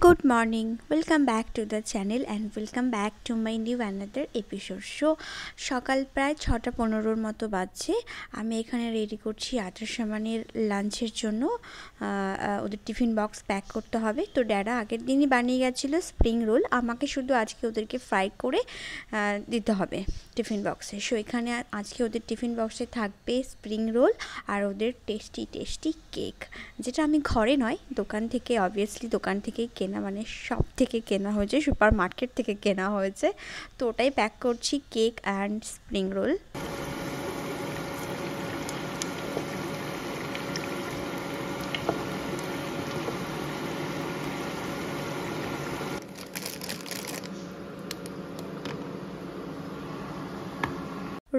Good morning, welcome back to the channel and welcome back to my new another episode. So সকাল প্রায় 6:15 মতো বাজছে। আমি এখানে রেডি করছি আদ্রাস সামানের লাঞ্চের জন্য। ওদের টিফিন বক্স প্যাক করতে হবে। তো ড্যাডা আগের দিনই বানিয়ে গেছিল স্প্রিং রোল, আমাকে শুধু আজকে ওদেরকে ফ্রাই করে দিতে হবে টিফিন বক্সে। সো এখানে আজকে ওদের টিফিন বক্সে থাকবে স্প্রিং রোল আর ওদের টেস্টি কেক, যেটা আমি ঘরে নয় দোকান থেকে, অবভিয়াসলি দোকান থেকেই কেনা, মানে শপ থেকে কেনা হয়েছে, সুপার মার্কেট থেকে কেনা হয়েছে। তো ওটাই প্যাক করছি, কেক অ্যান্ড স্প্রিং রোল।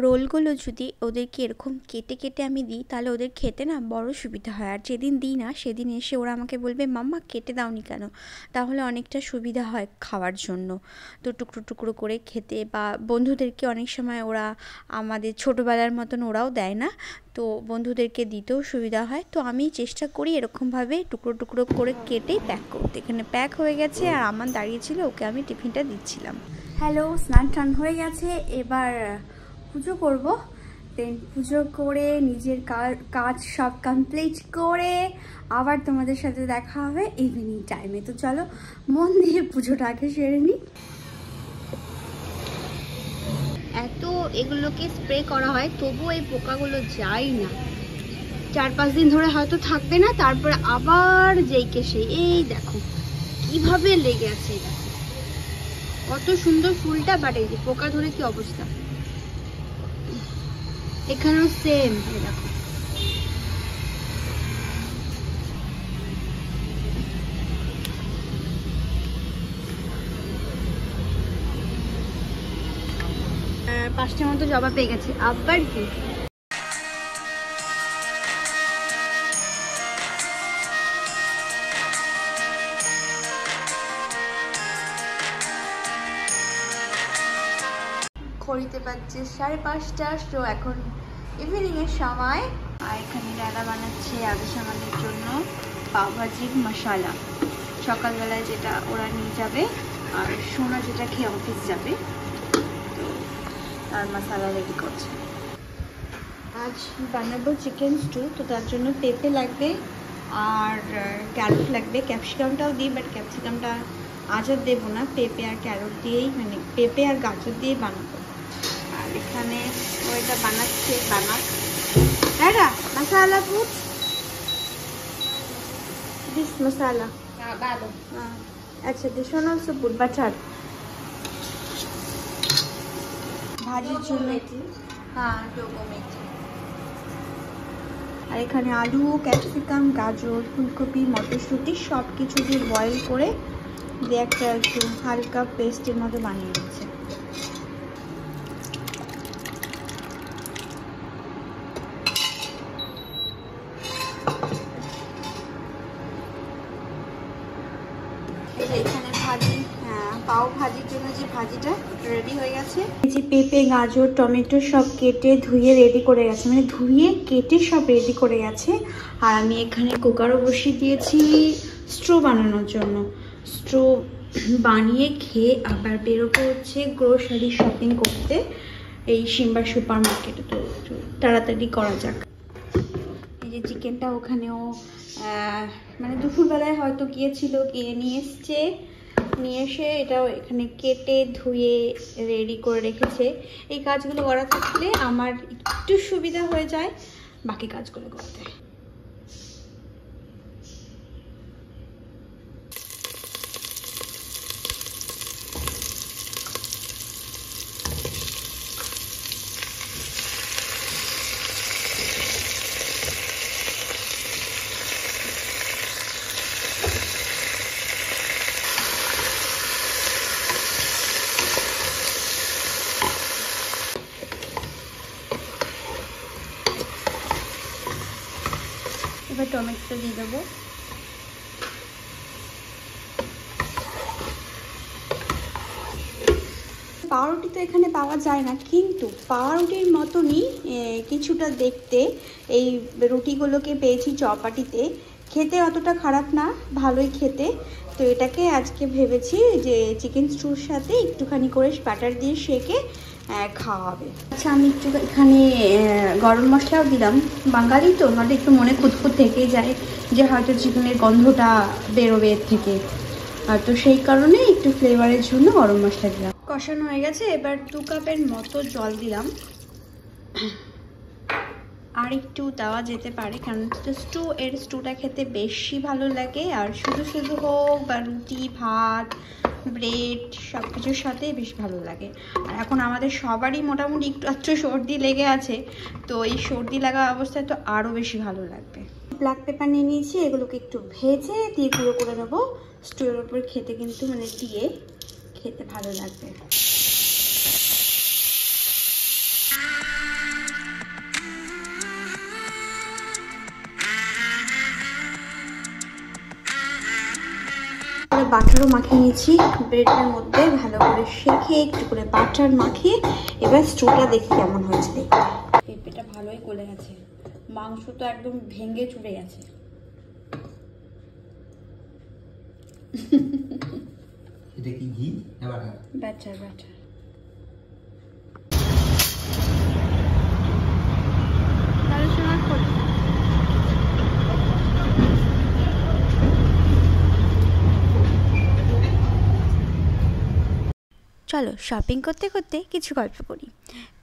রোলগুলো যদি ওদেরকে এরকম কেটে আমি দিই তাহলে ওদের খেতে না বড় সুবিধা হয়। আর যেদিন দিই না সেদিন এসে ওরা আমাকে বলবে মাম্মা কেটে দাওনি কেন, তাহলে অনেকটা সুবিধা হয় খাওয়ার জন্য। তো টুকরো করে খেতে, বা বন্ধুদেরকে অনেক সময় ওরা আমাদের ছোটোবেলার মতন ওরাও দেয় না, তো বন্ধুদেরকে দিতেও সুবিধা হয়। তো আমি চেষ্টা করি এরকমভাবে টুকরো করে কেটেই প্যাক করতে। এখানে প্যাক হয়ে গেছে আর আমার দাঁড়িয়েছিল, ওকে আমি টিফিনটা দিচ্ছিলাম। হ্যালো, স্নান টান হয়ে গেছে, এবার পুজো করব। দেন পুজো করে নিজের কাজ সব কমপ্লিট করে আবার তোমাদের সাথে দেখা হবে ইভিনিং টাইমে। তো চলো মন দিয়ে পুজোটা আগে সেরে নিই। এত এগুলোকে স্প্রে করা হয় তবুও এই পোকাগুলো যায় না। 4-5 দিন ধরে হয়তো থাকবে না, তারপরে আবার যেইকে সেই, এই দেখো কিভাবে লেগে আছে, দেখো কত সুন্দর ফুলটা, বাট এই যে পোকা ধরে কি অবস্থা। এখানেও সেম, দেখো পাঁচটার মতো জবা পেয়ে গেছে, আবার কি ঘড়িতে বাজছে 5:30। তো এখন ইভিনিং এর সময়, আর এখানে দাদা বানাচ্ছে আদেশ আমাদের জন্য পাওভাজির মশলা, সকালবেলায় যেটা ওরা নিয়ে যাবে, আর সোনা যেটা খেয়ে অফিস যাবে, তো তার মশলা রেডি করছে। আজ বানাবো চিকেন স্টু, তো তার জন্য পেঁপে লাগবে আর ক্যারট লাগবে। ক্যাপসিকামটাও দিই, বাট ক্যাপসিকামটা আজ আর দেবো না, পেঁপে আর ক্যারট দিয়েই, মানে পেঁপে আর গাজর দিয়েই বানাবো। আর এখানে ওইটা বানাচ্ছে, দাদা মশলা পুট দিস মশলা, আচ্ছা this one also put butter ভাজির জন্য। হ্যাঁ ডোগো মেথি। আর এখানে আলু, ক্যাপসিকাম, গাজর, ফুলকপি, মটরশুঁটি সব কিছু দিয়ে বয়েল করে দিয়ে একটা একটু হালকা পেস্টের মতো বানিয়ে নিচ্ছে। এখানে ভাজি, পাও ভাজির জন্য যে ভাজিটা রেডি হয়ে গেছে। এই যে পেঁপে, গাজর, টমেটো সব কেটে ধুয়ে রেডি করে গেছে, মানে ধুয়ে কেটে সব রেডি করে গেছে। আর আমি এখানে কুকারও বসিয়ে দিয়েছি স্ট্রো বানানোর জন্য। স্ট্রো বানিয়ে খেয়ে আবার বেরোবো হচ্ছে গ্রোসারি শপিং করতে এই সিম্বা সুপার মার্কেটে। তো তাড়াতাড়ি করা যাক। এই যে চিকেনটা ওখানেও মানে দুপুরবেলায় হয়তো গিয়েছিল, গিয়ে নিয়ে এসে এটাও এখানে কেটে ধুয়ে রেডি করে রেখেছে। এই কাজগুলো করা থাকলে আমার একটু সুবিধা হয়ে যায় বাকি কাজগুলো করতে। এবার টমেটোটা দিয়ে দেবো। পাউরুটি তো এখানে পাওয়া যায় না, কিন্তু পাউরুটির মতনই কিছুটা দেখতে এই রুটিগুলোকে পেয়েছি চপাটিতে। খেতে অতটা খারাপ না, ভালোই খেতে। তো এটাকে আজকে ভেবেছি যে চিকেন স্টুর সাথে একটুখানি করে বাটার দিয়ে সেকে খাওয়া হবে। আচ্ছা, আমি একটু এখানে গরম মশলাও দিলাম। বাঙালি তো, আমাদের একটু মনে খুঁতখুত থেকেই যায় যে হয়তো চিকেনের গন্ধটা বেরোবে এর থেকে, তো সেই কারণে একটু ফ্লেভারের জন্য গরম মশলা দিলাম। কষানো হয়ে গেছে, এবার 2 কাপের মতো জল দিলাম। আর একটু দেওয়া যেতে পারে, কারণ স্টুটা খেতে বেশি ভালো লাগে। আর শুধু শুধু হোক বা রুটি, ভাত, ব্রেড সব কিছুর সাথে বেশ ভালো লাগে। আর এখন আমাদের সবারই মোটামুটি একটু সর্দি লেগে আছে, তো এই সর্দি লাগা অবস্থায় তো আরও বেশি ভালো লাগবে। ব্ল্যাক পেপার নিয়ে নিয়েছি, এগুলোকে একটু ভেজে দিয়ে গুঁড়ো করে নেবো। স্টুয়ের ওপর খেতে কিন্তু দিয়ে খেতে ভালো লাগবে। বাটারও মাখিয়ে নিয়েছি ব্রেডের মধ্যে, ভালো করে শেখে একটু করে বাটার মাখিয়ে এবার স্টুটা দেখি কেমন হয়েছে। দেখি পেঁপেটা ভালোই গলে গেছে, মাংস তো একদম ভেঙে চুড়ে গেছে। এটা কি ঘি না বাটার? Butter butter. চলো শপিং করতে করতে কিছু গল্প করি।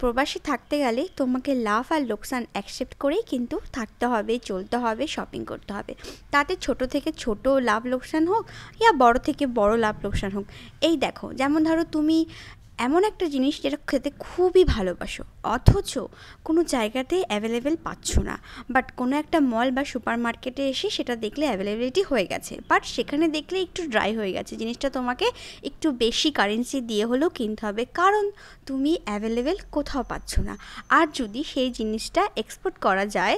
প্রবাসী থাকতে গেলে তোমাকে লাভ আর লোকসান অ্যাকসেপ্ট করেই কিন্তু থাকতে হবে, চলতে হবে, শপিং করতে হবে। তাতে ছোট থেকে ছোট লাভ লোকসান হোক ইয়া বড় থেকে বড় লাভ লোকসান হোক। এই দেখো, যেমন ধরো তুমি এমন একটা জিনিস যেটা খেতে খুবই ভালোবাসো, অথচ কোনো জায়গাতে অ্যাভেলেবেল পাচ্ছ না, বাট কোনো একটা মল বা সুপার মার্কেটে এসে সেটা দেখলে অ্যাভেলেবিলিটি হয়ে গেছে, বাট সেখানে দেখলে একটু ড্রাই হয়ে গেছে। জিনিসটা তোমাকে একটু বেশি কারেন্সি দিয়ে হলেও কিনতে হবে, কারণ তুমি অ্যাভেলেবেল কোথাও পাচ্ছ না। আর যদি সেই জিনিসটা এক্সপোর্ট করা যায়,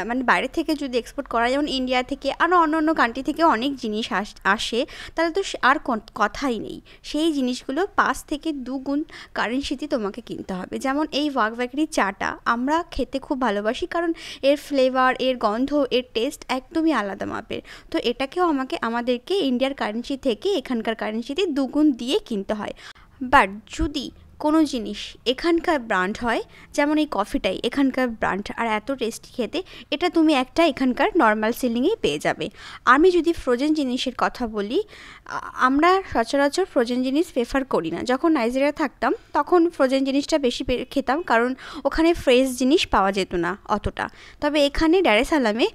মানে বাইরে থেকে যদি এক্সপোর্ট করা, যেমন ইন্ডিয়া থেকে আরও অন্য কান্ট্রি থেকে অনেক জিনিস আসে, তাহলে তো আর কথাই নেই। সেই জিনিসগুলো 5 থেকে 2 গুণ কারেন্সিতে তোমাকে কিনতে হবে। যেমন এই ওয়াক বেকারির চাটা আমরা খেতে খুব ভালোবাসি, কারণ এর ফ্লেভার, এর গন্ধ, এর টেস্ট একদমই আলাদা মাপের। তো এটাকেও আমাদেরকে ইন্ডিয়ার কারেন্সি থেকে এখানকার কারেন্সিতে 2 গুণ দিয়ে কিনতে হয়। বাট যদি কোনো জিনিস এখানকার ব্র্যান্ড হয়, যেমন এই কফিটাই এখানকার ব্র্যান্ড আর এত টেস্টি খেতে, এটা তুমি একটা এখানকার নর্মাল সেলিংয়েই পেয়ে যাবে। আমি যদি ফ্রোজেন জিনিসের কথা বলি, আমরা সচরাচর ফ্রোজেন জিনিস প্রেফার করি না। যখন নাইজেরিয়া থাকতাম তখন ফ্রোজেন জিনিসটা বেশি খেতাম, কারণ ওখানে ফ্রেশ জিনিস পাওয়া যেত না অতটা। তবে এখানে ডার এস সালামে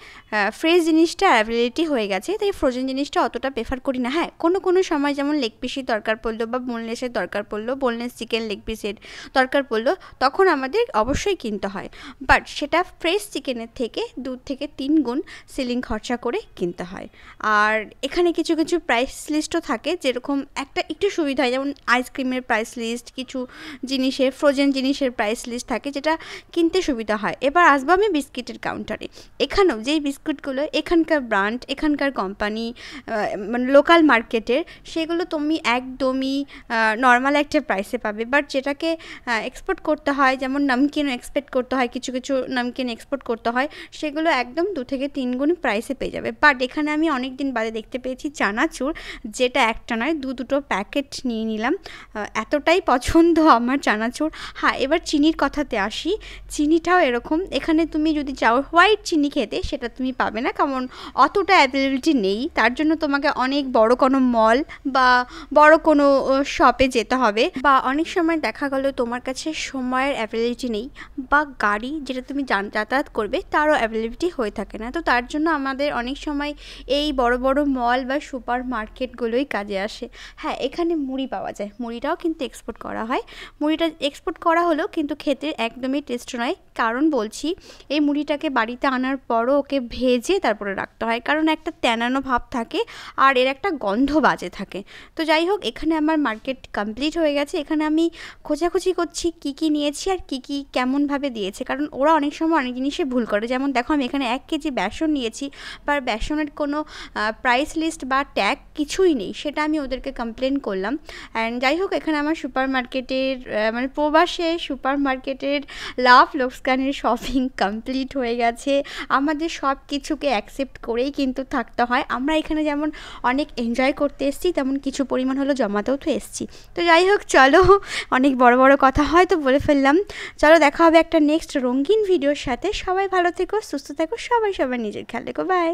ফ্রেশ জিনিসটা অ্যাভেলেবিলিটি হয়ে গেছে, তাই ফ্রোজেন জিনিসটা অতটা প্রেফার করি না। হ্যাঁ, কোনো সময় যেমন লেগ পিসের দরকার পড়লো বা বোনলেসের দরকার পড়লো, বোনলেস চিকেন লেগ পিসের দরকার পড়লো, তখন আমাদের অবশ্যই কিনতে হয়। বাট সেটা ফ্রেশ চিকেনের থেকে 2 থেকে 3 গুণ সিলিং খরচা করে কিনতে হয়। আর এখানে কিছু প্রাইস লিস্টও থাকে, যেরকম একটা একটু সুবিধা হয়, যেমন আইসক্রিমের প্রাইস লিস্ট, কিছু জিনিসের ফ্রোজেন জিনিসের প্রাইস লিস্ট থাকে, যেটা কিনতে সুবিধা হয়। এবার আসবো আমি বিস্কিটের কাউন্টারে। এখানেও যেই বিস্কুটগুলো এখানকার ব্র্যান্ড, এখানকার কোম্পানি, মানে লোকাল মার্কেটের, সেগুলো তুমি একদমই নর্মাল একটা প্রাইসে পাবে। বাট যেটাকে এক্সপোর্ট করতে হয়, যেমন নামকিনও এক্সপোর্ট করতে হয়, কিছু নামকিন এক্সপোর্ট করতে হয়, সেগুলো একদম 2 থেকে 3 গুণ প্রাইসে পেয়ে যাবে। বাট এখানে আমি অনেক দিন বাদে দেখতে পেয়েছি চানাচুর, যেটা একটা নয় 2-2টো প্যাকেট নিয়ে নিলাম। এতটাই পছন্দ আমার চানাচুর। হ্যাঁ, এবার চিনির কথাতে আসি। চিনিটাও এরকম, এখানে তুমি যদি চাও হোয়াইট চিনি খেতে, সেটা তুমি পাবে না, কারণ অতটা অ্যাভেলেবিলিটি নেই। তার জন্য তোমাকে অনেক বড় কোনো মল বা বড় কোনো শপে যেতে হবে, বা অনেক সময় দেখা গেল তোমার কাছে সময়ের অ্যাভেলেবিলিটি নেই, বা গাড়ি যেটা তুমি যাতায়াত করবে তারও অ্যাভেলেবিলিটি হয়ে থাকে না। তো তার জন্য আমাদের অনেক সময় এই বড় মল বা সুপার মার্কেটগুলোই কাজে আসে। হ্যাঁ, এখানে মুড়ি পাওয়া যায়, মুড়িটাও কিন্তু এক্সপোর্ট করা হয়। মুড়িটা এক্সপোর্ট করা হলেও কিন্তু খেতে একদমই টেস্ট নয়, কারণ বলছি এই মুড়িটাকে বাড়িতে আনার পরও ওকে ভেজে তারপরে রাখতে হয়, কারণ একটা তেনানো ভাব থাকে আর এর একটা গন্ধ বাজে থাকে। তো যাই হোক, এখানে আমার মার্কেট কমপ্লিট হয়ে গেছে। এখানে আমি খোঁজাখুঁজি করছি কী নিয়েছি আর কী কেমনভাবে দিয়েছে, কারণ ওরা অনেক সময় অনেক জিনিসে ভুল করে। যেমন দেখো আমি এখানে 1 কেজি বেসন নিয়েছি, বা বেসনের কোনো প্রাইস লিস্ট বা ট্যাগ কিছুই নেই, সেটা আমি ওদেরকে কমপ্লেন করলাম। অ্যান্ড যাই হোক, এখানে আমার সুপার মার্কেটের মানে প্রবাসে সুপার মার্কেটের লাভ লোকসানের শপিং কমপ্লিট হয়ে গেছে। আমাদের সব কিছুকে অ্যাকসেপ্ট করেই কিন্তু থাকতে হয়। আমরা এখানে যেমন অনেক এনজয় করতে এসেছি, তেমন কিছু পরিমাণ হলো জমাতেও তো এসেছি। তো যাই হোক, চলো, অনেক বড় কথা হয়তো বলে ফেললাম। চলো, দেখা হবে একটা নেক্সট রঙিন ভিডিওর সাথে। সবাই ভালো থেকো, সুস্থ থেকো, সবাই নিজের খেয়াল রেখো। বাই।